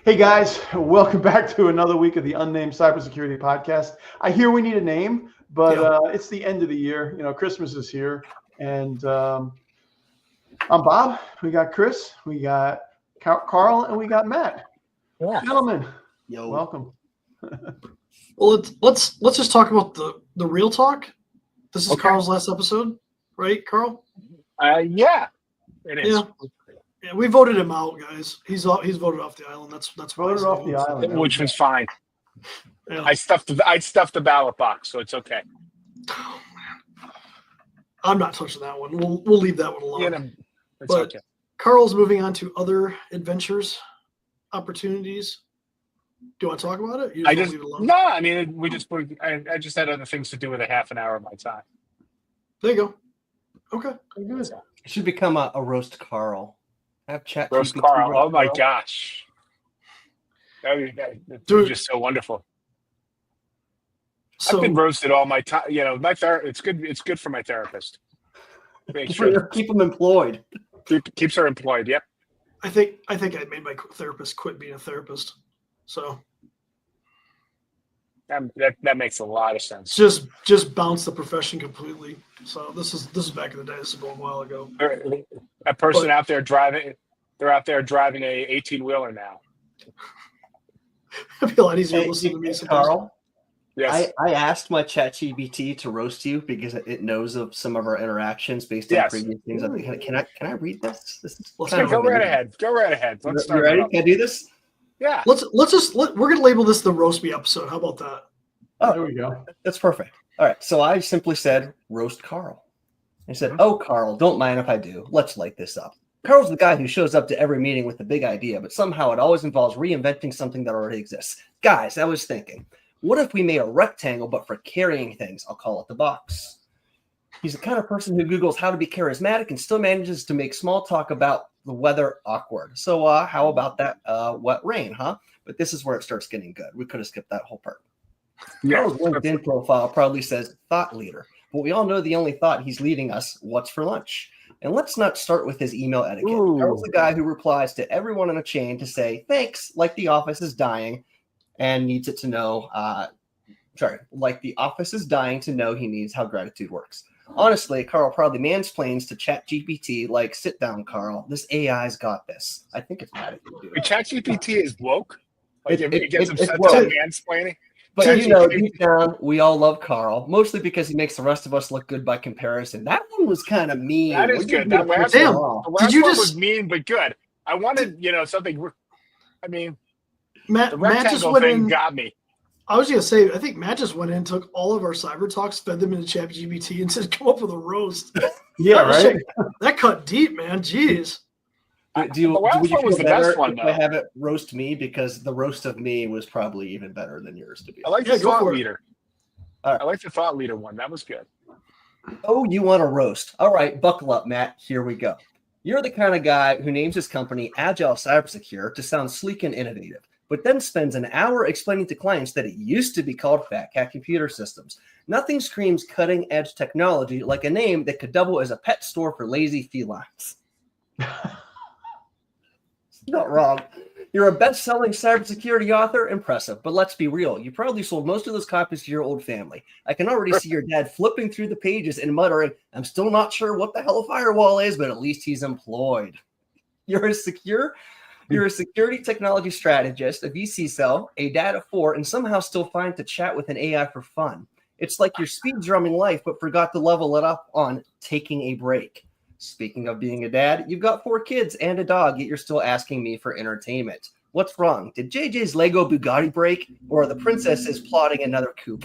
Hey guys, welcome back to another week of the Unnamed Cybersecurity Podcast. I hear we need a name, but it's the end of the year. You know, Christmas is here, and I'm Bob. We got Chris, we got Carl, and we got Matt. Yeah. Gentlemen, Yo. welcome. Well, let's just talk about the real talk. This is Okay. Carl's last episode, right, Carl? Yeah, it is. Yeah, we voted him out, guys. He's voted off the island. That's Voted off the island, Which was fine. Yeah. I stuffed the ballot box, so it's okay. Oh, man. I'm not touching that one. We'll leave that one alone. You know, it's But- okay. Carl's moving on to other adventures, opportunities. Do you want to talk about it? You I wanna just leave it alone? no. I mean, I just had other things to do with a half an hour of my time. There you go. Okay. Good. It should become a roast Carl. Have ChatGPT Roast Carl. Oh my Carl. gosh, that's Dude. just so wonderful. So I've been roasted all my time. You know, it's good. It's good for my therapist. Make sure Keep them employed. keeps her employed. Yep. I think I made my therapist quit being a therapist. So That makes a lot of sense. just bounced the profession completely. So this is back in the day. This is going a while ago. That person out there driving, they're out there driving a 18-wheeler now. It'd be a lot easier to Hey, listen to me sometimes. Carl, Yes. I asked my ChatGPT to roast you because it knows of some of our interactions based on Yes. previous things. Can I read this? This is Let's kind of Go right amazing. ahead. Go right ahead. Let's You start. ready? it off. Can I do this? Yeah. We're gonna label this the roast me episode. How about that? There we go. That's perfect. All right. So I simply said, roast Carl. I said, oh, Carl, don't mind if I do. Let's light this up. Carl's the guy who shows up to every meeting with the big idea, but somehow it always involves reinventing something that already exists. Guys, I was thinking, what if we made a rectangle, but for carrying things? I'll call it the box. He's the kind of person who Googles how to be charismatic and still manages to make small talk about the weather awkward. So how about that wet rain, huh? But this is where it starts getting good. We could have skipped that whole part. Carl's LinkedIn profile probably says thought leader, but we all know the only thought he's leading us, what's for lunch? And let's not start with his email etiquette. Ooh. Carl's the guy who replies to everyone in a chain to say thanks, like the office is dying and needs it to know, like the office is dying to know he needs how gratitude works. Honestly, Carl probably mansplains to ChatGPT like, sit down, Carl. This AI's got this. I think it's mad at you, dude. ChatGPT is woke. Like it gets it's upset woke. to mansplaining. But deep down, we all love Carl, mostly because he makes the rest of us look good by comparison. That one was kind of mean. That is good. That last Damn. one, the last Did you one just- was mean but good. I wanted, something. I mean, Matt the just rectangle went thing in. got me. I was gonna say, I think Matt just went in, took all of our cyber talks, fed them into ChatGPT, and said, "Come up with a roast." Yeah, right. That cut deep, man. Jeez. Would The last you one was feel the best better one, if I though. have it roast me? Because the roast of me was probably even better than yours to be. I like Yeah, the go thought for it. leader. All right. I like the thought leader one. That was good. Oh, you want a roast? All right, buckle up, Matt. Here we go. You're the kind of guy who names his company Agile Cybersecure to sound sleek and innovative, but then spends an hour explaining to clients that it used to be called Fat Cat Computer Systems. Nothing screams cutting-edge technology like a name that could double as a pet store for lazy felines. Not wrong. You're a best-selling cybersecurity author. Impressive. But let's be real. You probably sold most of those copies to your old family. I can already see your dad flipping through the pages and muttering, I'm still not sure what the hell a firewall is, but at least he's employed. You're a security technology strategist, a VC cell, a dad of 4, and somehow still find to chat with an AI for fun. It's like you're speed drumming life, but forgot to level it up on taking a break. Speaking of being a dad, you've got 4 kids and a dog, yet you're still asking me for entertainment. What's wrong? Did JJ's Lego Bugatti break, or are the princesses plotting another coup?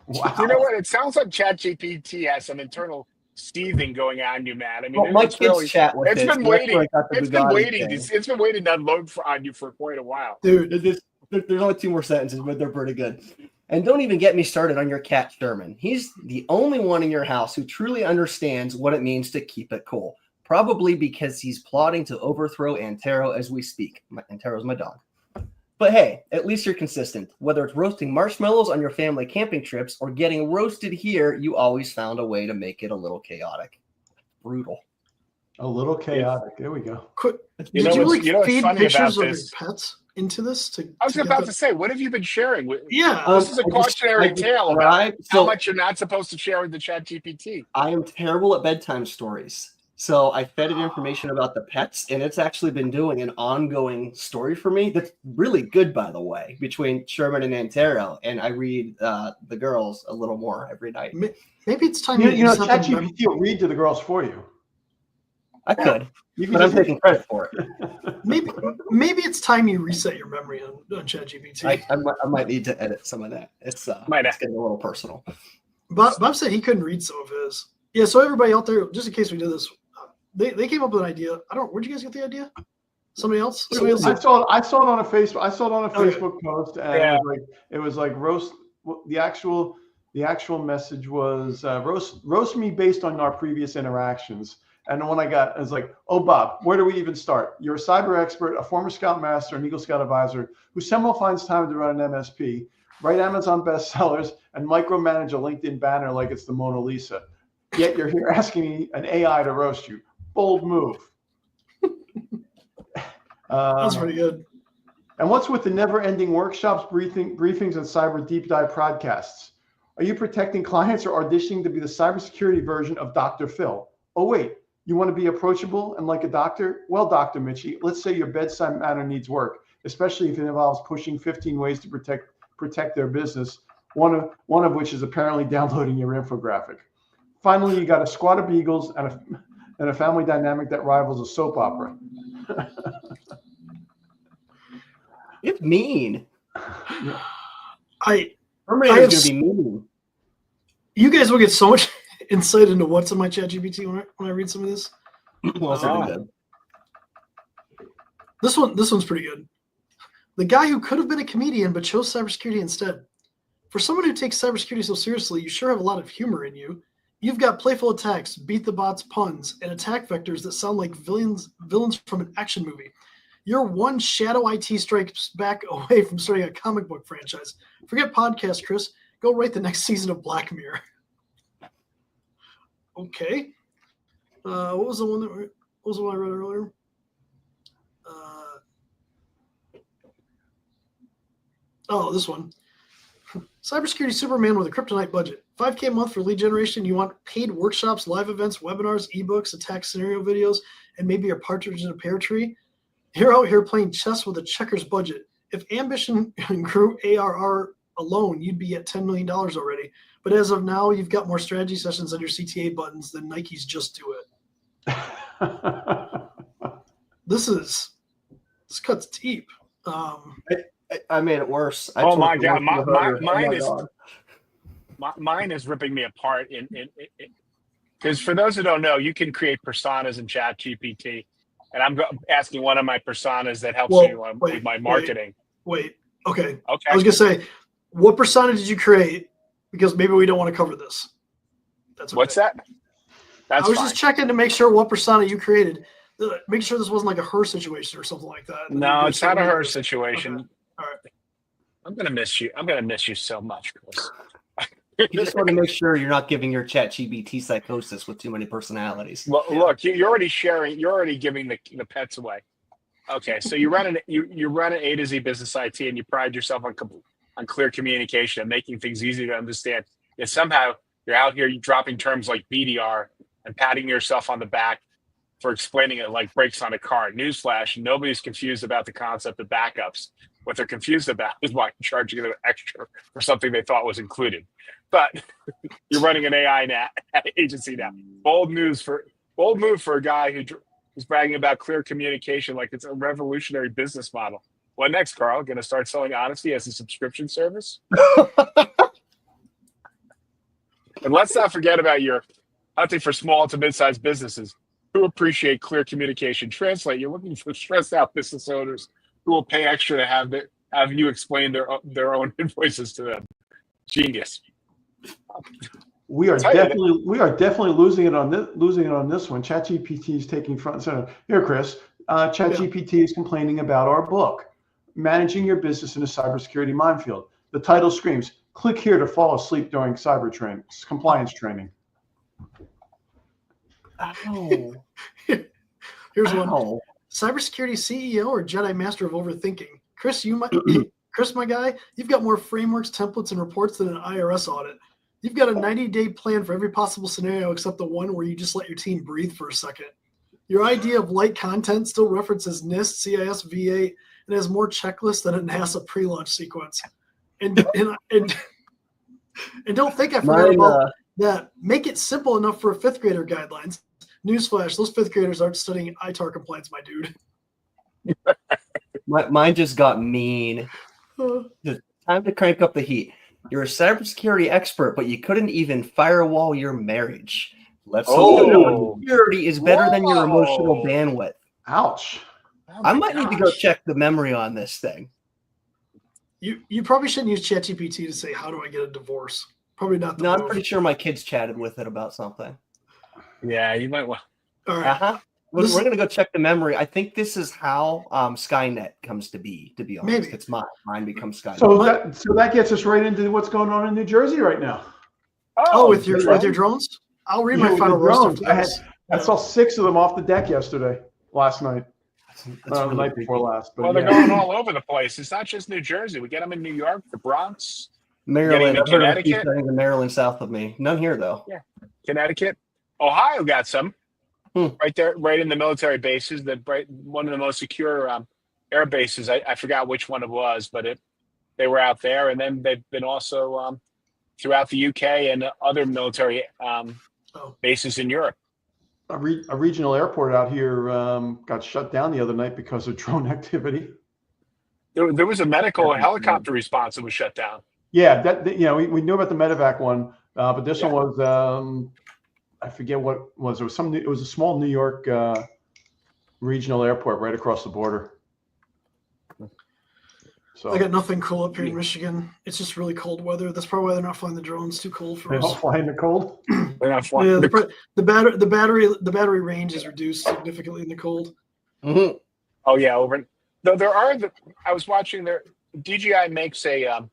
Wow. You know what? It sounds like ChatGPT has some internal seething going on, you Matt. I mean, Well, my it's kids really, chat with it's it. been so that's waiting. where I got the It's been Bugatti waiting. thing. It's been waiting to unload on you for quite a while. Dude, There's only 2 more sentences, but they're pretty good. And don't even get me started on your cat, Sherman. He's the only one in your house who truly understands what it means to keep it cool. Probably because he's plotting to overthrow Antero as we speak. Antero's my dog. But hey, at least you're consistent. Whether it's roasting marshmallows on your family camping trips or getting roasted here, you always found a way to make it a little chaotic. Brutal. A little chaotic. There we go. Quick, You did know you what's- like you know what's feed funny pictures about of this? your pets into this to. I was to get about that- to say, what have you been sharing? Yeah. This is a cautionary tale about So how much you're not supposed to share with the ChatGPT. I am terrible at bedtime stories. So I fed it information about the pets, and it's actually been doing an ongoing story for me that's really good, by the way, between Sherman and Antero. And I read the girls a little more every night. Maybe it's time You know, set the ChatGPT will read to the girls for you. I could, You can but I'm just- taking credit for it. maybe it's time you reset your memory on ChatGPT. I might need to edit some of that. It's getting a little personal. Bob said he couldn't read some of his. Yeah, so everybody out there, just in case we did this, they came up with an idea. Where'd you guys get the idea? Somebody else? I saw it on a Facebook. I saw it on a Okay. Facebook post, and it was like roast. The actual message was roast me based on our previous interactions. And when I was like, oh, Bob, where do we even start? You're a cyber expert, a former Scoutmaster, an Eagle Scout advisor who somehow finds time to run an MSP, write Amazon bestsellers, and micromanage a LinkedIn banner like it's the Mona Lisa. Yet you're here asking me an AI to roast you. Bold move. That's pretty good. And what's with the never-ending workshops, briefings, and cyber deep dive podcasts? Are you protecting clients or auditioning to be the cybersecurity version of Dr. Phil? Oh, wait, you want to be approachable and like a doctor? Well, Dr. Mitchie, let's say your bedside manner needs work, especially if it involves pushing 15 ways to protect their business, one of which is apparently downloading your infographic. Finally, you got a squad of beagles and a family dynamic that rivals a soap opera. It's mean. Terminator's going to be mean. You guys will get so much insight into what's in my ChatGPT when I read some of this. This one's pretty good. The guy who could have been a comedian but chose cybersecurity instead. For someone who takes cybersecurity so seriously, you sure have a lot of humor in you. You've got playful attacks, beat the bots puns, and attack vectors that sound like villains from an action movie. You're one shadow IT strikes back away from starting a comic book franchise. Forget podcast, Chris. Go write the next season of Black Mirror. Okay. What was the one I read earlier? This one. Cybersecurity Superman with a kryptonite budget. $5K a month for lead generation. You want paid workshops, live events, webinars, ebooks, attack scenario videos, and maybe a partridge in a pear tree. You're out here playing chess with a checkers budget. If ambition grew ARR alone, you'd be at $10 million already. But as of now, you've got more strategy sessions on your CTA buttons than Nike's Just Do It. This cuts deep. I made it worse. Oh my God, mine is ripping me apart. Because for those who don't know, you can create personas in ChatGPT, and I'm asking one of my personas that helps me with my marketing. Okay. I was gonna say, what persona did you create? Because maybe we don't want to cover this. That's okay. What's that? I was just checking to make sure what persona you created. Make sure this wasn't like a her situation or something like that. No, it's not a her situation. Okay. All right. I'm gonna miss you. I'm gonna miss you so much, Chris. You just want to make sure you're not giving your ChatGPT psychosis with too many personalities. Well, look, you're already sharing. You're already giving the pets away. Okay, so you run an A to Z business IT, and you pride yourself on clear communication and making things easy to understand. Yet somehow you're out here dropping terms like BDR and patting yourself on the back for explaining it like brakes on a car. Newsflash: nobody's confused about the concept of backups. What they're confused about is why you're charging them extra for something they thought was included. But you're running an AI agency now. Bold move for a guy who's bragging about clear communication like it's a revolutionary business model. What next, Carl? Going to start selling honesty as a subscription service? And let's not forget about your hunting for small to mid-sized businesses who appreciate clear communication. Translate: you're looking for stressed out business owners who will pay extra to have you explain their own invoices to them. Genius. We are definitely losing it on this one. ChatGPT is taking front and center. Here, Chris. ChatGPT is complaining about our book, Managing Your Business in a Cybersecurity Minefield. The title screams, "Click here to fall asleep during compliance training." Here's one. Cybersecurity CEO or Jedi Master of Overthinking? Chris, Chris, my guy, you've got more frameworks, templates, and reports than an IRS audit. You've got a 90-day plan for every possible scenario except the one where you just let your team breathe for a second. Your idea of light content still references NIST, CIS, VA, and has more checklists than a NASA pre-launch sequence. And don't think I forgot about that. Make it simple enough for a fifth grader guidelines. Newsflash, those fifth graders aren't studying ITAR compliance, my dude. Mine just got mean. Time to crank up the heat. You're a cybersecurity expert, but you couldn't even firewall your marriage. Let's hope security is better than your emotional bandwidth. Ouch. Oh I might need to go check the memory on this thing. You probably shouldn't use ChatGPT to say, how do I get a divorce? Probably not. No, I'm pretty sure my kids chatted with it about something. Yeah, you might want. All right. We're going to go check the memory. I think this is how Skynet comes to be honest. Maybe. It's mine becomes Skynet. So that gets us right into what's going on in New Jersey right now. With your drones? I'll read my final roast. I saw 6 of them off the deck last night. The night before last. But they're going all over the place. It's not just New Jersey. We get them in New York, the Bronx, Maryland, Connecticut. The Maryland south of me. None here though. Yeah, Connecticut, Ohio got some right there, right in the military bases. One of the most secure air bases. I forgot which one it was, but they were out there, and then they've been also throughout the UK and other military bases in Europe. A regional airport out here got shut down the other night because of drone activity. There was a medical helicopter response that was shut down. Yeah, we knew about the medevac one, but this one was I forget what it was. It was a small New York regional airport right across the border. So I got nothing cool up here in Michigan. It's just really cold weather. That's probably why they're not flying the drones. Too cold for us. They're not flying the cold. They're not flying. Yeah, the battery range is reduced significantly in the cold. Mm-hmm. Oh yeah, I was watching DJI makes a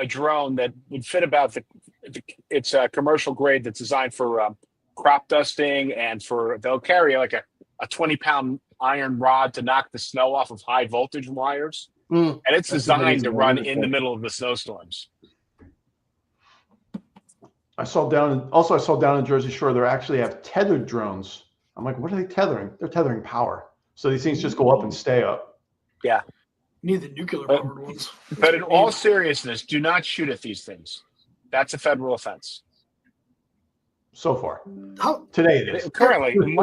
drone that would fit about it's a commercial grade that's designed for crop dusting, and they'll carry like a 20-pound iron rod to knock the snow off of high voltage wires. And it's designed to run in the middle of the snowstorms. I saw down in Jersey Shore, they actually have tethered drones. I'm like, what are they tethering? They're tethering power. So these things just go up and stay up. Yeah. You need the nuclear powered ones. But in all seriousness, do not shoot at these things. That's a federal offense. So far. Today it is. Currently.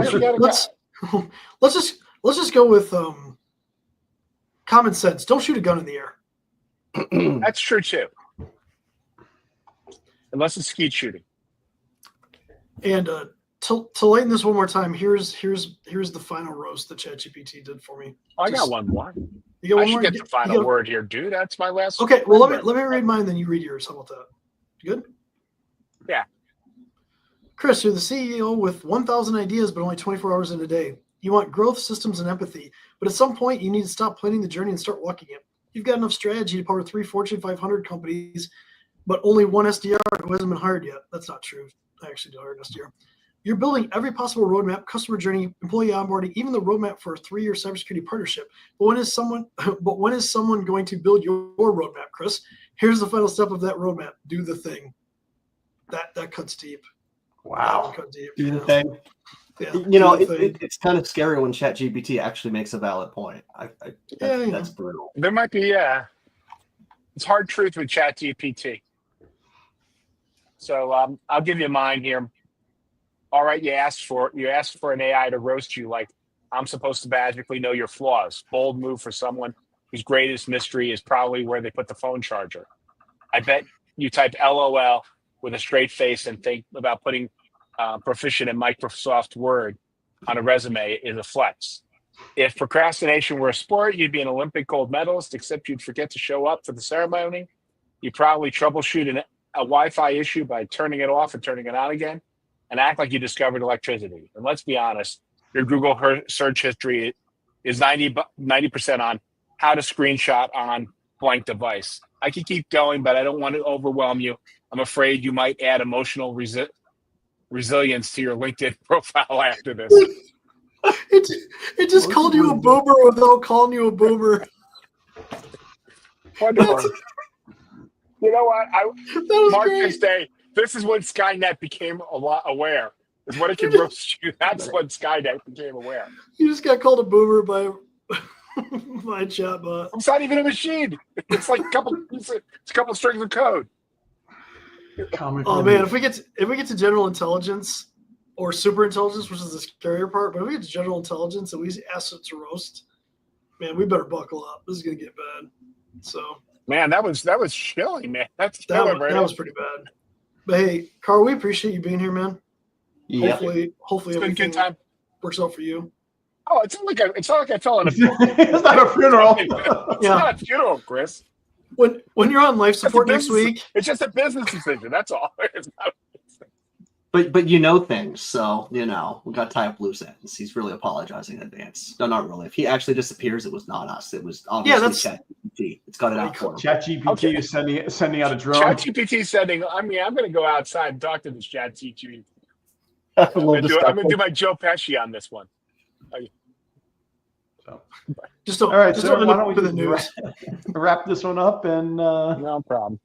Let's just go with common sense. Don't shoot a gun in the air. That's true too. Unless it's skeet shooting. And to lighten this one more time, here's the final roast that ChatGPT did for me. I got one more. You got one more? Get the final word here, dude. That's my last. Okay, well let me read mine, then you read yours. How about that? You good? Yeah. Chris, you're the CEO with 1,000 ideas, but only 24 hours in a day. You want growth, systems, and empathy, but at some point you need to stop planning the journey and start walking it. You've got enough strategy to power 3 Fortune 500 companies, but only one SDR who hasn't been hired yet. That's not true. I actually did hire an SDR. You're building every possible roadmap, customer journey, employee onboarding, even the roadmap for a 3-year cybersecurity partnership. But when is someone going to build your roadmap, Chris? Here's the final step of that roadmap. Do the thing. That cuts deep. Wow. Do the thing. Yeah, it's kind of scary when ChatGPT actually makes a valid point. That's brutal. There might be, it's hard truth with ChatGPT. So I'll give you mine here. All right, you asked for an AI to roast you like I'm supposed to magically know your flaws. Bold move for someone whose greatest mystery is probably where they put the phone charger. I bet you type LOL with a straight face and think about putting proficient in Microsoft Word on a resume is a flex. If procrastination were a sport, you'd be an Olympic gold medalist, except you'd forget to show up for the ceremony. You'd probably troubleshoot a Wi-Fi issue by turning it off and turning it on again, and act like you discovered electricity. And let's be honest, your Google search history is 90% on how to screenshot on blank device. I could keep going, but I don't want to overwhelm you. I'm afraid you might add emotional resilience to your LinkedIn profile after this. It just called you a boomer without calling you a boomer. Wonderful. You know what? That was Mark great. this day. This is when Skynet became a lot aware. Is when it can roast you. That's when Skynet became aware. You just got called a boomer by a chatbot. It's not even a machine. It's like it's a couple strings of code. Oh man, if we get to general intelligence or super intelligence, which is the scarier part, but if we get to general intelligence and we ask it to roast, man, we better buckle up. This is gonna get bad. So Man, that was chilling, man. That was pretty bad. But hey, Carl, we appreciate you being here, man. Yeah. Hopefully It's been a everything good time. works out for you. Oh, it's not like I fell in a It's not a funeral. It's Yeah. not a funeral, Chris. When you're on life It's a support next business- week, It's just a business decision. That's all. It's not, But you know things, so we got to tie up loose ends. He's really apologizing in advance. No, not really. If he actually disappears, it was not us. It was obviously ChatGPT. It's got it out for him. ChatGPT is sending out a drone. ChatGPT sending. I mean, I'm going to go outside and talk to this ChatGPT. A I'm little going to disgusting. do my Joe Pesci on this one. So, just don't. all right, just so don't end why up don't we with the just news. wrap this one up and No problem.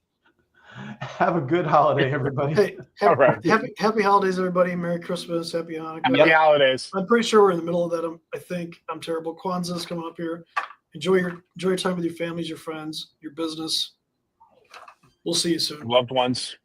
have a good holiday, everybody. Hey, All right. happy holidays, everybody. Merry Christmas, Happy Hanukkah. Happy holidays. I'm pretty sure we're in the middle of that. I think I'm terrible. Kwanzaa's coming up here. Enjoy your time with your families, your friends, your business. We'll see you soon. Loved ones.